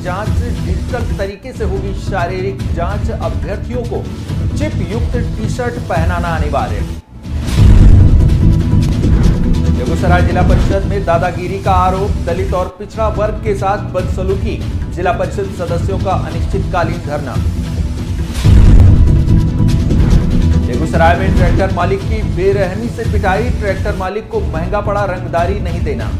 जांच डिजिटल तरीके से होगी। शारीरिक जांच, अभ्यर्थियों को चिप युक्त टी शर्ट पहनाना अनिवार्य। बेगूसराय जिला परिषद में दादागिरी का आरोप, दलित और पिछड़ा वर्ग के साथ बदसलूकी, जिला परिषद सदस्यों का अनिश्चितकालीन धरना। बेगूसराय में ट्रैक्टर मालिक की बेरहमी से पिटाई, ट्रैक्टर मालिक को महंगा पड़ा रंगदारी नहीं देना।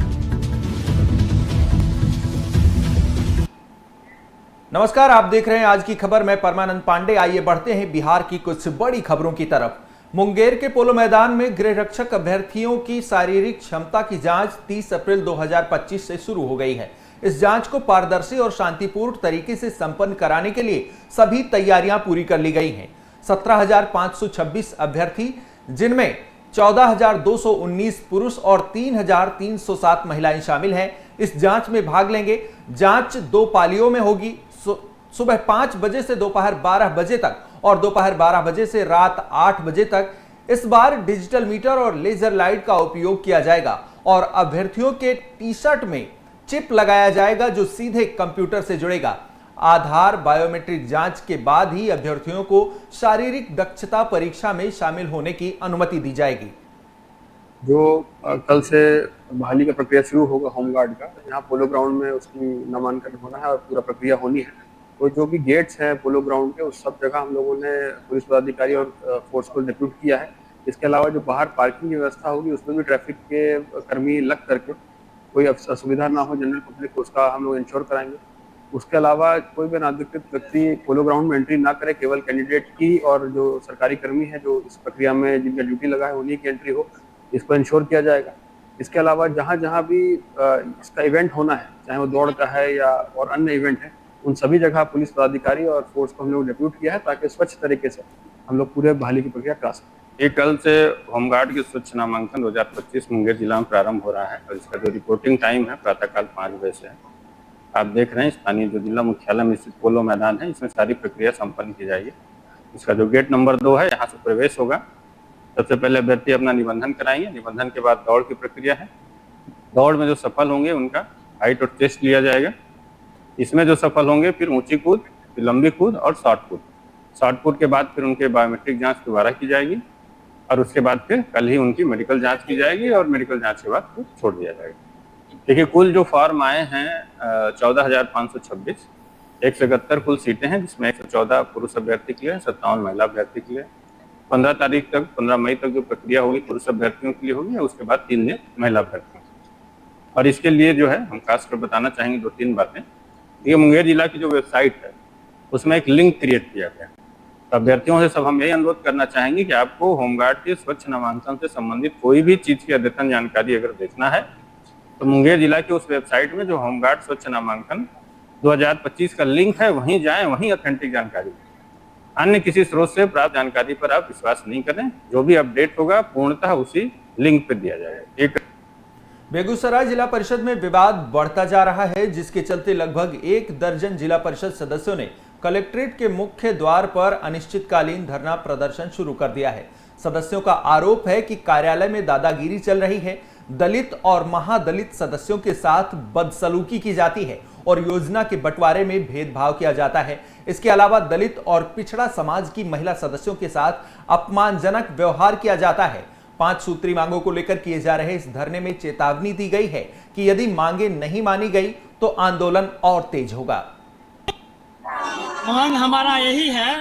नमस्कार, आप देख रहे हैं आज की खबर। मैं परमानंद पांडे। आइए बढ़ते हैं बिहार की कुछ बड़ी खबरों की तरफ। मुंगेर के पोलो मैदान में गृह रक्षक अभ्यर्थियों की शारीरिक क्षमता की जांच 30 अप्रैल 2025 से शुरू हो गई है। इस जांच को पारदर्शी और शांतिपूर्ण तरीके से संपन्न कराने के लिए सभी तैयारियां पूरी कर ली गई हैं। 17,526 अभ्यर्थी, जिनमें 14,219 पुरुष और 3,307 महिलाएं शामिल हैं, इस जांच में भाग लेंगे। जांच 2 पालियों में होगी। सुबह 5 बजे से दोपहर 12 बजे तक और दोपहर 12 बजे से रात 8 बजे तक। इस बार डिजिटल मीटर और लेजर लाइट का उपयोग किया जाएगा और अभ्यर्थियों के टी शर्ट में चिप लगाया जाएगा जो सीधे कंप्यूटर से जुड़ेगा। आधार बायोमेट्रिक जांच के बाद ही अभ्यर्थियों को शारीरिक दक्षता परीक्षा में शामिल होने की अनुमति दी जाएगी। जो कल से बहाली का प्रक्रिया शुरू होगा होमगार्ड का, यहाँ पोलो ग्राउंड में उसकी नामांकन होना है और पूरा प्रक्रिया होनी है। तो जो भी गेट्स हैं पोलो ग्राउंड के, उस सब जगह हम लोगों ने पुलिस पदाधिकारी और फोर्स को डिप्यूट किया है। इसके अलावा जो बाहर पार्किंग की व्यवस्था होगी, उसमें भी ट्रैफिक के कर्मी लग करके कोई असुविधा ना हो जनरल पब्लिक को, उसका हम लोग इंश्योर कराएंगे। उसके अलावा कोई भी अनाधिकृत व्यक्ति पोलो ग्राउंड में एंट्री ना करे, केवल कैंडिडेट की और जो सरकारी कर्मी है जो इस प्रक्रिया में जिनका ड्यूटी लगा है उन्हीं की एंट्री हो, इसको इंश्योर किया जाएगा। इसके अलावा जहाँ जहाँ भी इसका इवेंट होना है, चाहे वो दौड़ का है या और अन्य इवेंट है, उन सभी जगह पुलिस पदाधिकारी और फोर्स को हम लोग डिप्यूट किया है ताकि स्वच्छ तरीके से हम लोग पूरे बहाली की प्रक्रिया करा सकें। ये कल से होमगार्ड के स्वच्छ नामांकन 2025 मुंगेर जिला में प्रारंभ हो रहा है और इसका जो रिपोर्टिंग टाइम है प्रातःकाल 5 बजे से है। आप देख रहे हैं स्थानीय जो जिला मुख्यालय में स्थित पोलो मैदान है, इसमें सारी प्रक्रिया संपन्न की जाएगी। इसका जो गेट नंबर 2 है, यहाँ से प्रवेश होगा। सबसे पहले अभ्यर्थी अपना निबंधन कराएंगे। निबंधन के बाद दौड़ की प्रक्रिया है। दौड़ में जो सफल होंगे उनका हाइट और चेस्ट लिया जाएगा। इसमें जो सफल होंगे फिर ऊंची कूद, फिर लंबी कूद और शॉर्ट कूद। शॉर्ट कूद के बाद फिर उनके बायोमेट्रिक जांच दोबारा की जाएगी और उसके बाद फिर कल ही उनकी मेडिकल जांच की जाएगी और मेडिकल जांच के बाद फिर छोड़ दिया जाएगा। देखिए, कुल जो फॉर्म आए हैं 14,526, 171 कुल सीटें हैं, जिसमें 114 पुरुष अभ्यर्थी के लिए, 57 महिला अभ्यर्थी के लिए। 15 मई तक जो प्रक्रिया होगी पुरुष अभ्यर्थियों के लिए होगी, उसके बाद 3 दिन महिला अभ्यर्थियों। और इसके लिए जो है हम खासकर बताना चाहेंगे 2-3 बातें। ये मुंगेर जिला की जो वेबसाइट है उसमें एक लिंक क्रिएट किया गया है। तो अभ्यर्थियों से सब हम यही अनुरोध करना चाहेंगे कि आपको होमगार्ड के स्वच्छ नामांकन से संबंधित कोई भी चीज की अद्यतन जानकारी अगर देखना है तो मुंगेर जिला की उस वेबसाइट में जो होमगार्ड स्वच्छ नामांकन 2025 का लिंक है, वहीं जाएं, वहीं ऑथेंटिक जानकारी। अन्य किसी स्रोत से प्राप्त जानकारी पर आप विश्वास नहीं करें। जो भी अपडेट होगा पूर्णतः उसी लिंक पर दिया जाएगा। बेगूसराय जिला परिषद में विवाद बढ़ता जा रहा है, जिसके चलते लगभग 1 दर्जन जिला परिषद सदस्यों ने कलेक्ट्रेट के मुख्य द्वार पर अनिश्चितकालीन धरना प्रदर्शन शुरू कर दिया है। सदस्यों का आरोप है कि कार्यालय में दादागिरी चल रही है, दलित और महादलित सदस्यों के साथ बदसलूकी की जाती है और योजना के बंटवारे में भेदभाव किया जाता है। इसके अलावा दलित और पिछड़ा समाज की महिला सदस्यों के साथ अपमानजनक व्यवहार किया जाता है। 5 सूत्री मांगों को लेकर किए जा रहे इस धरने में चेतावनी दी गई है कि यदि मांगे नहीं मानी गई तो आंदोलन और तेज होगा। मांग हमारा यही है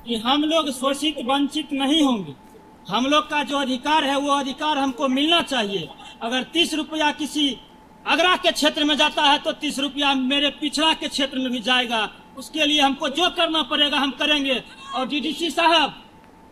कि हम लोग शोषित वंचित नहीं होंगे। हम लोग का जो अधिकार है वो अधिकार हमको मिलना चाहिए। अगर 30 रुपया किसी आगरा के क्षेत्र में जाता है तो 30 रुपया मेरे पिछड़ा के क्षेत्र में भी जाएगा। उसके लिए हमको जो करना पड़ेगा हम करेंगे। और डीडीसी साहब,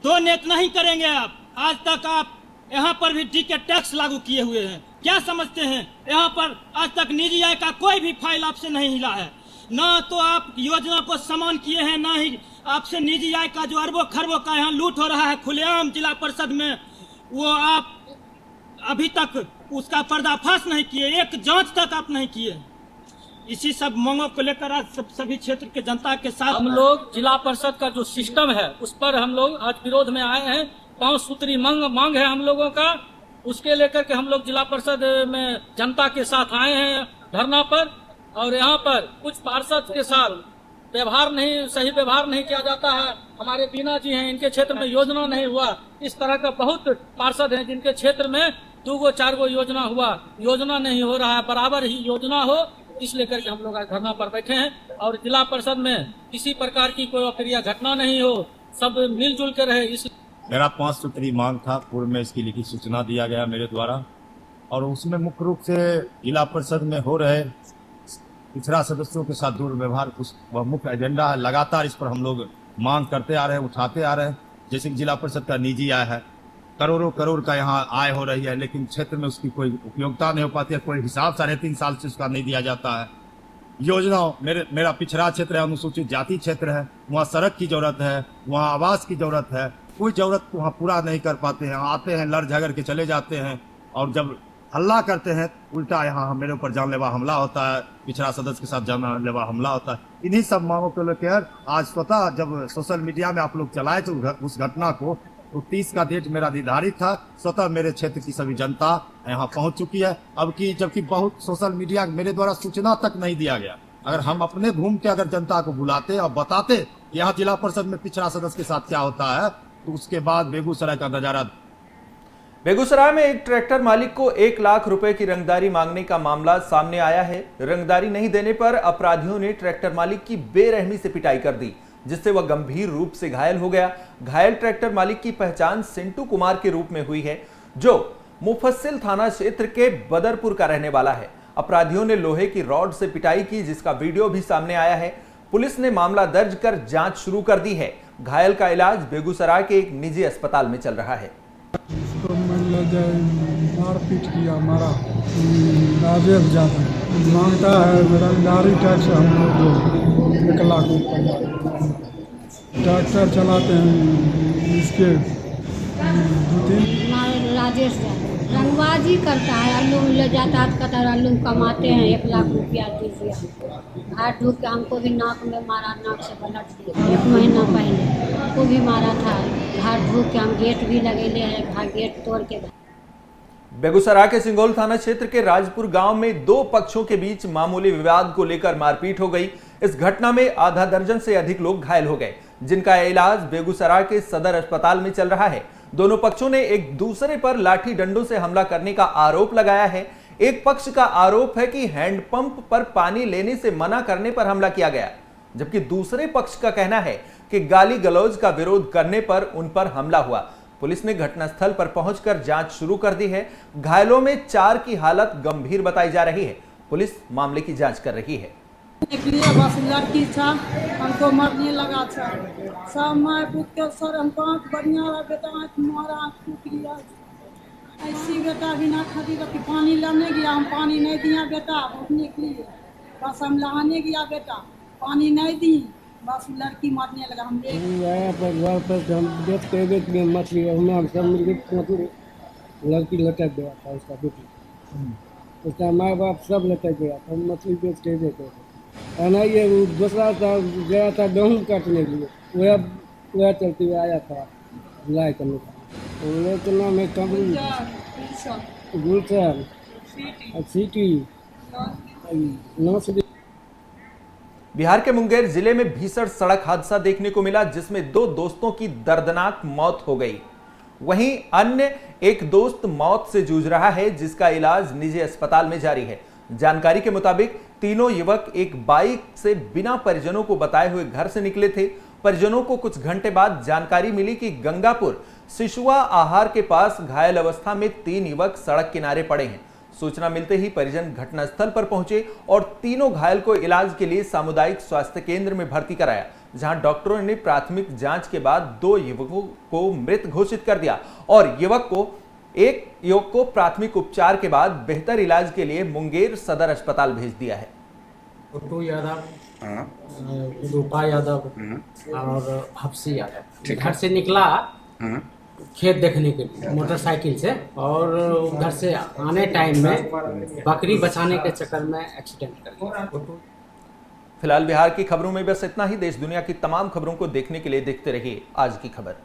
2 नेत नहीं करेंगे आप। आज तक आप यहाँ पर भी टिकट टैक्स लागू किए हुए हैं। क्या समझते हैं? यहाँ पर आज तक निजी आय का कोई भी फाइल आपसे नहीं हिला है। ना तो आप योजना को समान किए हैं, ना ही आपसे निजी आय का जो अरबों खरबों का यहाँ लूट हो रहा है खुलेआम जिला परिषद में, वो आप अभी तक उसका पर्दाफाश नहीं किए। एक जांच तक आप नहीं किए। इसी सब मांगों को लेकर आज सभी क्षेत्र के जनता के साथ हम लोग जिला परिषद का जो सिस्टम है उस पर हम लोग आज विरोध में आए हैं। 5 सूत्री मांग है हम लोगों का, उसके लेकर के हम लोग जिला परिषद में जनता के साथ आए हैं धरना पर। और यहाँ पर कुछ पार्षद के साथ सही व्यवहार नहीं किया जाता है। हमारे बीना जी हैं, इनके क्षेत्र में योजना नहीं हुआ। इस तरह का बहुत पार्षद हैं जिनके क्षेत्र में 2-4 योजना हुआ, योजना नहीं हो रहा है, बराबर ही योजना हो, इसलिए करके हम लोग आज धरना पर बैठे हैं। और जिला परिषद में किसी प्रकार की कोई अप्रिय घटना नहीं हो, सब मिलजुल के रहे। इस मेरा 5 सूत्री मांग था, पूर्व में इसकी लिखित सूचना दिया गया मेरे द्वारा, और उसमें मुख्य रूप से जिला परिषद में हो रहे पिछड़ा सदस्यों के साथ दुर्व्यवहार वह मुख्य एजेंडा है। लगातार इस पर हम लोग मांग करते आ रहे हैं, उठाते आ रहे हैं। जैसे कि जिला परिषद का निजी आय है, करोड़ों करोड़ का यहाँ आय हो रही है, लेकिन क्षेत्र में उसकी कोई उपयोगिता नहीं हो पाती है, कोई हिसाब 3.5 साल से उसका नहीं दिया जाता है। योजना मेरा पिछड़ा क्षेत्र है, अनुसूचित जाति क्षेत्र है, वहाँ सड़क की जरूरत है, वहाँ आवास की जरूरत है, कोई जरूरत वहाँ पूरा नहीं कर पाते हैं। आते हैं, लड़ झगड़ के चले जाते हैं, और जब हल्ला करते हैं उल्टा यहाँ मेरे ऊपर जानलेवा हमला होता है, पिछड़ा सदस्य के साथ जानलेवा हमला होता है। इन्हीं सब मांगों को लेकर आज स्वतः जब सोशल मीडिया में आप लोग चलाए तो उस घटना को, तो 30 का डेट मेरा निर्धारित था, स्वतः मेरे क्षेत्र की सभी जनता यहाँ पहुंच चुकी है। अब की जबकि बहुत सोशल मीडिया मेरे द्वारा सूचना तक नहीं दिया गया। अगर हम अपने घूम के अगर जनता को बुलाते और बताते कि यहाँ जिला परिषद में पिछड़ा सदस्य के साथ क्या होता है, तो उसके बाद बेगूसराय का नजारा। बेगूसराय में एक ट्रैक्टर मालिक को 1 लाख रुपए की रंगदारी मांगने का मामला सामने आया है। रंगदारी नहीं देने पर अपराधियों ने ट्रैक्टर मालिक की बेरहमी से पिटाई कर दी, जिससे वह गंभीर रूप से घायल हो गया। घायल ट्रैक्टर मालिक की पहचान सिंटू कुमार के रूप में हुई है, जो मुफस्सिल थाना क्षेत्र के बदरपुर का रहने वाला है। अपराधियों ने लोहे की रॉड से पिटाई की, जिसका वीडियो भी सामने आया है। पुलिस ने मामला दर्ज कर जांच शुरू कर दी है। घायल का इलाज बेगूसराय के एक निजी अस्पताल में चल रहा है। इसको मारपीट किया, मारा, राजेश ज्यादा मांगता है रंगदारी टैक्स हम लोग 1 लाख रुपया। ट्रैक्टर चलाते हैं, इसके 2-3 राजेश रंगबाजी करता है, अल्लू ले जाता है, कहता है अल्लू कमाते हैं 1 लाख रुपया दीजिए। हाथ ढूक के हमको भी नाक में मारा, नाक से पलट दिया। 1 महीना पहले को भी मारा था, हाथ ढूक के हम गेट भी लगेले हैं, गेट तोड़ के। बेगूसराय के सिंगोल थाना क्षेत्र के राजपुर गांव में 2 पक्षों के बीच मामूली विवाद को लेकर मारपीट हो गई। इस घटना में आधा दर्जन से अधिक लोग घायल हो गए, जिनका इलाज बेगूसराय के सदर अस्पताल में चल रहा है। दोनों पक्षों ने एक दूसरे पर लाठी डंडों से हमला करने का आरोप लगाया है। एक पक्ष का आरोप है कि हैंडपंप पर पानी लेने से मना करने पर हमला किया गया, जबकि दूसरे पक्ष का कहना है कि गाली गलौज का विरोध करने पर उन पर हमला हुआ। पुलिस ने घटनास्थल पर पहुंचकर जांच शुरू कर दी है। घायलों में 4 की हालत गंभीर बताई जा रही है। पुलिस मामले की जांच कर रही है। बस लड़की था, हमको मरने लगा था, सब माय पुत के सर हमको आँख बढ़िया रहा, बेटा आँख मारा, आँख टूट गया। ऐसी बेटा बिना खाती कि पानी लाने गया, हम पानी नहीं दिया बेटा भूखने के लिए, बस हम नहाने गया बेटा, पानी नहीं दी, बस लड़की मारने लगा। हम घर पर हम देख के मछली हम सब मिलकर लड़की लटक गया था, उसका बेटी, उसका माँ बाप सब लटक गया, हम मछली बेच के देते थे। ना ये दूसरा था गया था गेहूँ काटने के लिए, वह चलते हुए आया था लाई करने का। तो नाम है गुलशन सिटी। बिहार के मुंगेर जिले में भीषण सड़क हादसा देखने को मिला, जिसमें 2 दोस्तों की दर्दनाक मौत हो गई। वहीं अन्य एक दोस्त मौत से जूझ रहा है, जिसका इलाज निजी अस्पताल में जारी है। जानकारी के मुताबिक तीनों युवक एक बाइक से बिना परिजनों को बताए हुए घर से निकले थे। परिजनों को कुछ घंटे बाद जानकारी मिली कि गंगापुर सिसुआ आहार के पास घायल अवस्था में 3 युवक सड़क किनारे पड़े हैं। सूचना मिलते ही परिजन घटनास्थल पर पहुंचे और तीनों घायल को इलाज के लिए सामुदायिक स्वास्थ्य केंद्र में भर्ती कराया, जहां डॉक्टरों ने प्राथमिक जांच के बाद 2 युवकों को मृत घोषित कर दिया और एक युवक को प्राथमिक उपचार के बाद बेहतर इलाज के लिए मुंगेर सदर अस्पताल भेज दिया है। गुड्डू यादव, रूपा यादव और हफ्सी यादव घर से निकला खेत देखने के लिए मोटरसाइकिल से, और घर से आने टाइम में बकरी बचाने के चक्कर में एक्सीडेंट कर गया। फिलहाल बिहार की खबरों में बस इतना ही। देश दुनिया की तमाम खबरों को देखने के लिए देखते रहिए आज की खबर।